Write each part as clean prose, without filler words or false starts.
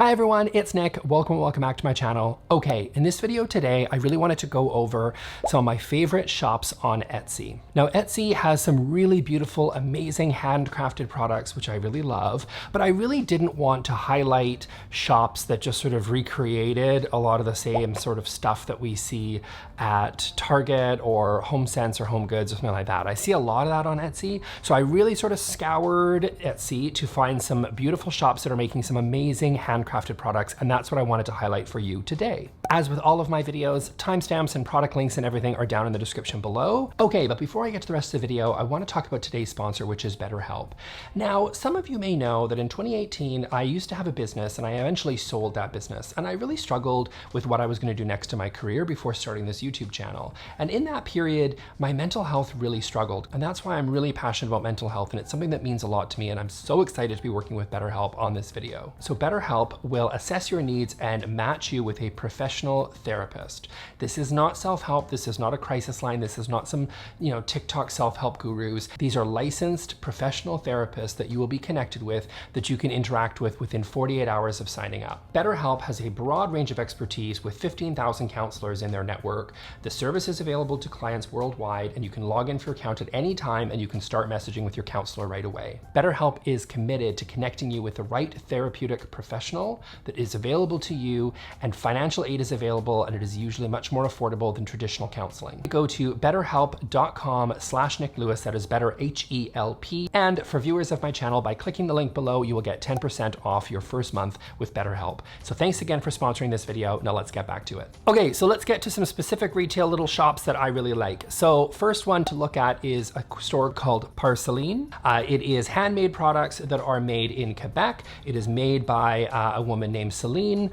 Hi everyone, it's Nick. Welcome back to my channel. Okay, in this video today, I really wanted to go over some of my favorite shops on Etsy. Now, Etsy has some really beautiful, amazing handcrafted products, which I really love, but I really didn't want to highlight shops that just sort of recreated a lot of the same sort of stuff that we see at Target or HomeSense or HomeGoods or something like that. I see a lot of that on Etsy, so I really sort of scoured Etsy to find some beautiful shops that are making some amazing handcrafted products, and that's what I wanted to highlight for you today. As with all of my videos, timestamps and product links and everything are down in the description below. Okay, but before I get to the rest of the video, I want to talk about today's sponsor, which is BetterHelp. Now, some of you may know that in 2018, I used to have a business and I eventually sold that business. And I really struggled with what I was going to do next to my career before starting this YouTube channel. And in that period, my mental health really struggled. And that's why I'm really passionate about mental health. And it's something that means a lot to me. And I'm so excited to be working with BetterHelp on this video. So BetterHelp will assess your needs and match you with a professional therapist. This is not self-help. This is not a crisis line. This is not some, TikTok self-help gurus. These are licensed professional therapists that you will be connected with that you can interact with within 48 hours of signing up. BetterHelp has a broad range of expertise with 15,000 counselors in their network. The service is available to clients worldwide, and you can log in for your account at any time and you can start messaging with your counselor right away. BetterHelp is committed to connecting you with the right therapeutic professional that is available to you, and financial aid is available, and it is usually much more affordable than traditional counseling. Go to betterhelp.com/NickLewis, that is better HELP. And for viewers of my channel, by clicking the link below, you will get 10% off your first month with BetterHelp. So thanks again for sponsoring this video. Now let's get back to it. Okay, so let's get to some specific retail little shops that I really like. So first one to look at is a store called Parceline. It is handmade products that are made in Quebec. It is made by a woman named Celine.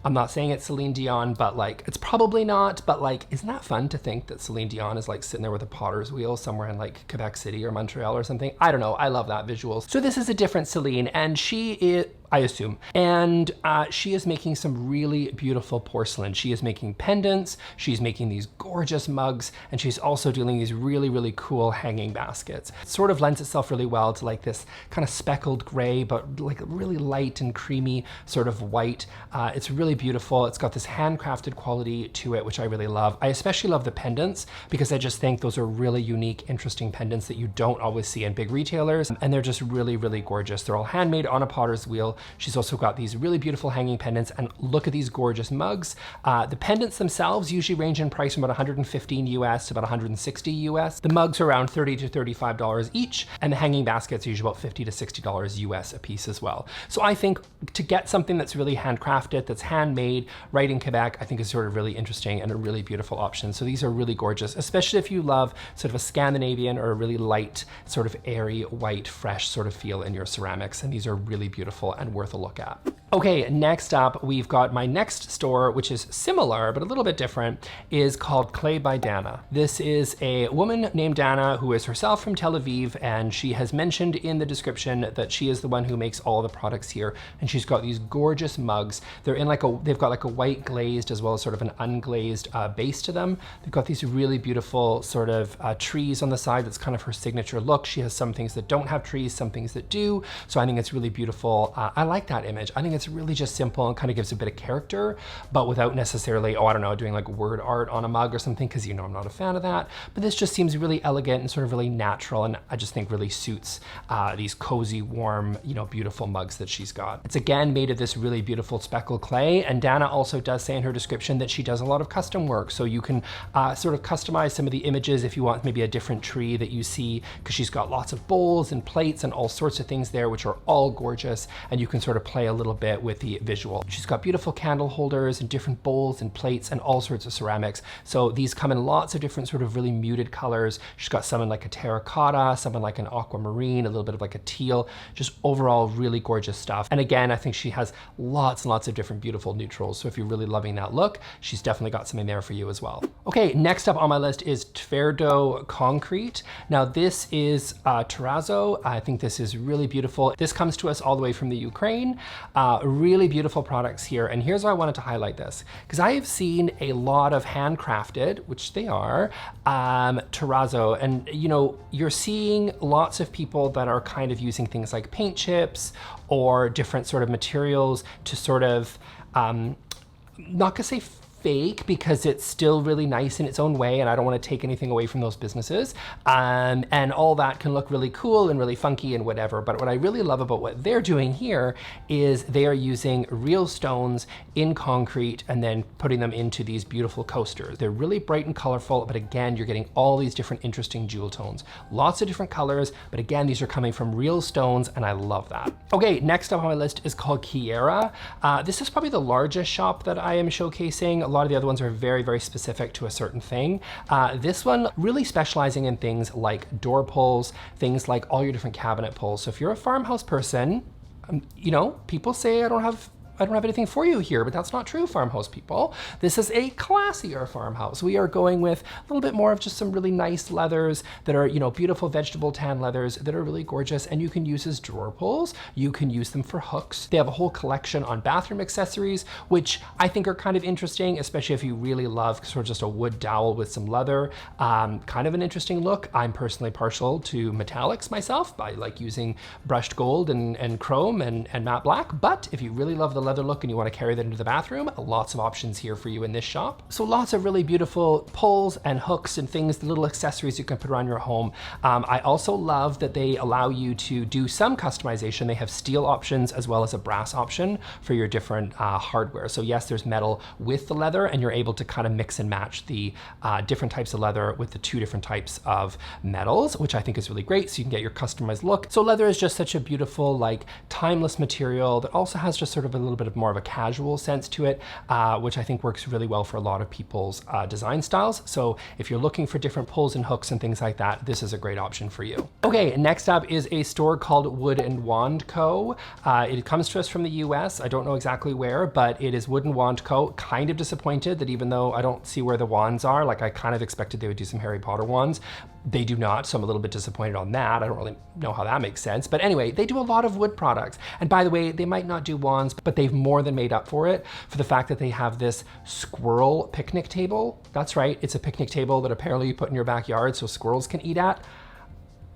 I'm not saying it's Celine Dion, but it's probably not, but isn't that fun to think that Celine Dion is sitting there with a potter's wheel somewhere in Quebec City or Montreal or something? I don't know, I love that visual. So this is a different Celine, and she is, I assume. And she is making some really beautiful porcelain. She is making pendants, she's making these gorgeous mugs, and she's also doing these really, really cool hanging baskets. It sort of lends itself really well to this kind of speckled gray, but really light and creamy sort of white. It's really beautiful. It's got this handcrafted quality to it, which I really love. I especially love the pendants because I just think those are really unique, interesting pendants that you don't always see in big retailers. And they're just really, really gorgeous. They're all handmade on a potter's wheel. She's also got these really beautiful hanging pendants, and look at these gorgeous mugs. The pendants themselves usually range in price from about $115 US to about $160 US. The mugs are around $30 to $35 each, and the hanging baskets are usually about $50 to $60 US a piece as well. So I think to get something that's really handcrafted, that's handmade right in Quebec, I think is sort of really interesting and a really beautiful option. So these are really gorgeous, especially if you love sort of a Scandinavian or a really light, sort of airy, white, fresh sort of feel in your ceramics. And these are really beautiful and worth a look at. Okay, next up, we've got my next store, which is similar, but a little bit different, is called By Dannah. This is a woman named Dannah who is herself from Tel Aviv, and she has mentioned in the description that she is the one who makes all the products here. And she's got these gorgeous mugs. They're in they've got a white glazed as well as sort of an unglazed base to them. They've got these really beautiful sort of trees on the side. That's kind of her signature look. She has some things that don't have trees, some things that do. So I think it's really beautiful. I like that image. I think it's really just simple and kind of gives a bit of character, but without necessarily, doing word art on a mug or something, because I'm not a fan of that. But this just seems really elegant and sort of really natural, and I just think really suits these cozy, warm, beautiful mugs that she's got. It's again made of this really beautiful speckled clay, and Dannah also does say in her description that she does a lot of custom work, so you can sort of customize some of the images if you want maybe a different tree that you see, because she's got lots of bowls and plates and all sorts of things there, which are all gorgeous, and you can sort of play a little bit with the visual. She's got beautiful candle holders and different bowls and plates and all sorts of ceramics. So these come in lots of different sort of really muted colors. She's got some in a terracotta, some in an aquamarine, a little bit of a teal, just overall really gorgeous stuff. And again, I think she has lots and lots of different beautiful neutrals. So if you're really loving that look, she's definitely got something there for you as well. Okay, next up on my list is Tverdo Concrete. Now this is terrazzo. I think this is really beautiful. This comes to us all the way from the Ukraine, Really beautiful products here. And here's why I wanted to highlight this, because I have seen a lot of handcrafted, which they are, terrazzo. And you know, you're seeing lots of people that are kind of using things like paint chips or different sort of materials to sort of, not gonna say fake, because it's still really nice in its own way, and I don't want to take anything away from those businesses, and all that can look really cool and really funky and whatever. But what I really love about what they're doing here is they are using real stones in concrete and then putting them into these beautiful coasters. They're really bright and colorful, but again, you're getting all these different interesting jewel tones, lots of different colors, but again, these are coming from real stones, and I love that. Okay, next up on my list is called Keyaiira. This is probably the largest shop that I am showcasing. A lot of the other ones are very, very specific to a certain thing. This one really specializing in things like door pulls, things like all your different cabinet pulls. So if you're a farmhouse person, you know, people say I don't have anything for you here, but that's not true, farmhouse people. This is a classier farmhouse. We are going with a little bit more of just some really nice leathers that are, you know, beautiful vegetable tan leathers that are really gorgeous, and you can use as drawer pulls. You can use them for hooks. They have a whole collection on bathroom accessories, which I think are kind of interesting, especially if you really love sort of just a wood dowel with some leather. Kind of an interesting look. I'm personally partial to metallics myself. I like using brushed gold and chrome and matte black, but if you really love the leather look and you want to carry that into the bathroom, lots of options here for you in this shop. So lots of really beautiful pulls and hooks and things, the little accessories you can put around your home. I also love that they allow you to do some customization. They have steel options as well as a brass option for your different hardware. So yes, there's metal with the leather, and you're able to kind of mix and match the different types of leather with the two different types of metals, which I think is really great. So you can get your customized look. So leather is just such a beautiful, like, timeless material that also has just sort of a little bit of more of a casual sense to it, which I think works really well for a lot of people's design styles. So if you're looking for different pulls and hooks and things like that, this is a great option for you. Okay, next up is a store called Wood and Wand Co. It comes to us from the US. I don't know exactly where, but it is Wood and Wand Co. Kind of disappointed that even though I don't see where the wands are, like I kind of expected they would do some Harry Potter wands, they do not, so I'm a little bit disappointed on that. I don't really know how that makes sense. But anyway, they do a lot of wood products. And by the way, they might not do wands, but they've more than made up for it for the fact that they have this squirrel picnic table. That's right, it's a picnic table that apparently you put in your backyard so squirrels can eat at.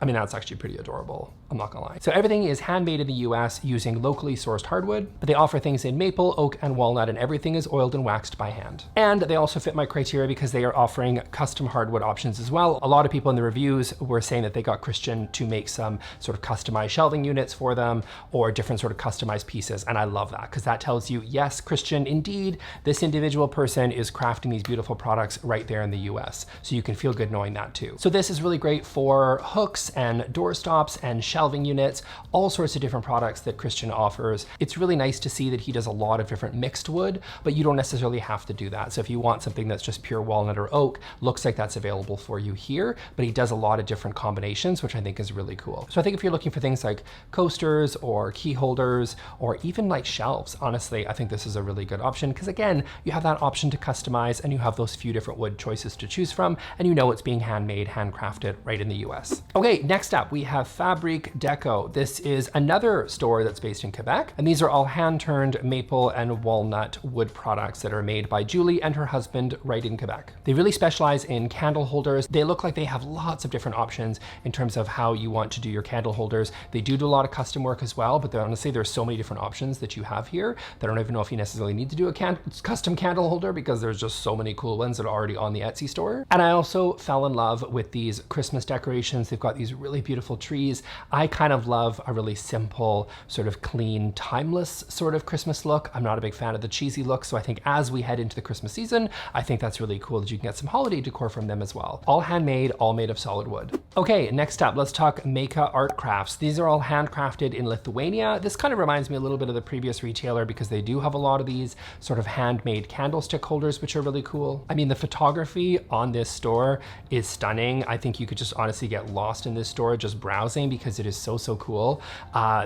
I mean, that's actually pretty adorable, I'm not gonna lie. So everything is handmade in the US using locally sourced hardwood, but they offer things in maple, oak, and walnut, and everything is oiled and waxed by hand. And they also fit my criteria because they are offering custom hardwood options as well. A lot of people in the reviews were saying that they got Christian to make some sort of customized shelving units for them or different sort of customized pieces. And I love that because that tells you, yes, Christian, indeed, this individual person is crafting these beautiful products right there in the US. So you can feel good knowing that too. So this is really great for hooks and door stops and shelving units, all sorts of different products that Christian offers. It's really nice to see that he does a lot of different mixed wood, but you don't necessarily have to do that. So if you want something that's just pure walnut or oak, looks like that's available for you here, but he does a lot of different combinations, which I think is really cool. So I think if you're looking for things like coasters or key holders or even like shelves, honestly, I think this is a really good option because again, you have that option to customize and you have those few different wood choices to choose from, and you know it's being handmade, handcrafted right in the US. Okay, next up we have Fabrique Deco. This is another store that's based in Quebec, and these are all hand-turned maple and walnut wood products that are made by Julie and her husband right in Quebec. They really specialize in candle holders. They look like they have lots of different options in terms of how you want to do your candle holders. They do a lot of custom work as well, but honestly, there's so many different options that you have here that I don't even know if you necessarily need to do a custom candle holder because there's just so many cool ones that are already on the Etsy store. And I also fell in love with these Christmas decorations. They've got these really beautiful trees. I kind of love a really simple, sort of clean, timeless sort of Christmas look. I'm not a big fan of the cheesy look, so I think as we head into the Christmas season, I think that's really cool that you can get some holiday decor from them as well. All handmade, all made of solid wood. Okay, next up, let's talk Maka Art Crafts. These are all handcrafted in Lithuania. This kind of reminds me a little bit of the previous retailer because they do have a lot of these sort of handmade candlestick holders, which are really cool. I mean, the photography on this store is stunning. I think you could just honestly get lost in this store just browsing because it is so, so cool.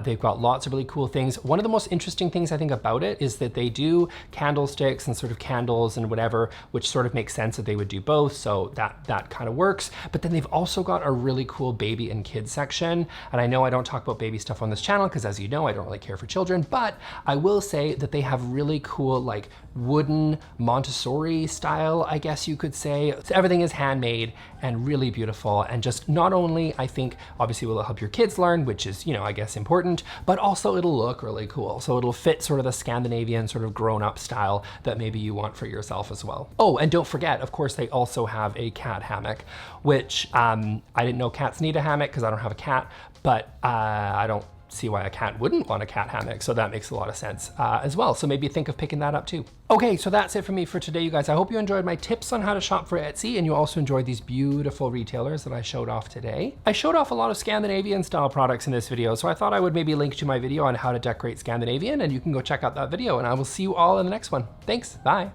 They've got lots of really cool things. One of the most interesting things I think about it is that they do candlesticks and sort of candles and whatever, which sort of makes sense that they would do both. So that kind of works. But then they've also got a really cool baby and kids section. And I know I don't talk about baby stuff on this channel because, as you know, I don't really care for children, but I will say that they have really cool, like, wooden Montessori style, I guess you could say. So everything is handmade and really beautiful, and just not only, I think, obviously will it help your kids learn, which is, you know, I guess important, but also it'll look really cool. So it'll fit sort of the Scandinavian sort of grown-up style that maybe you want for yourself as well. Oh, and don't forget, of course, they also have a cat hammock, which I didn't know cats need a hammock because I don't have a cat, but I don't see why a cat wouldn't want a cat hammock, so that makes a lot of sense as well. So maybe think of picking that up too. Okay, so that's it for me for today, you guys. I hope you enjoyed my tips on how to shop for Etsy, and you also enjoyed these beautiful retailers that I showed off today. I showed off a lot of Scandinavian style products in this video, so I thought I would maybe link to my video on how to decorate Scandinavian, and you can go check out that video, and I will see you all in the next one. Thanks, bye.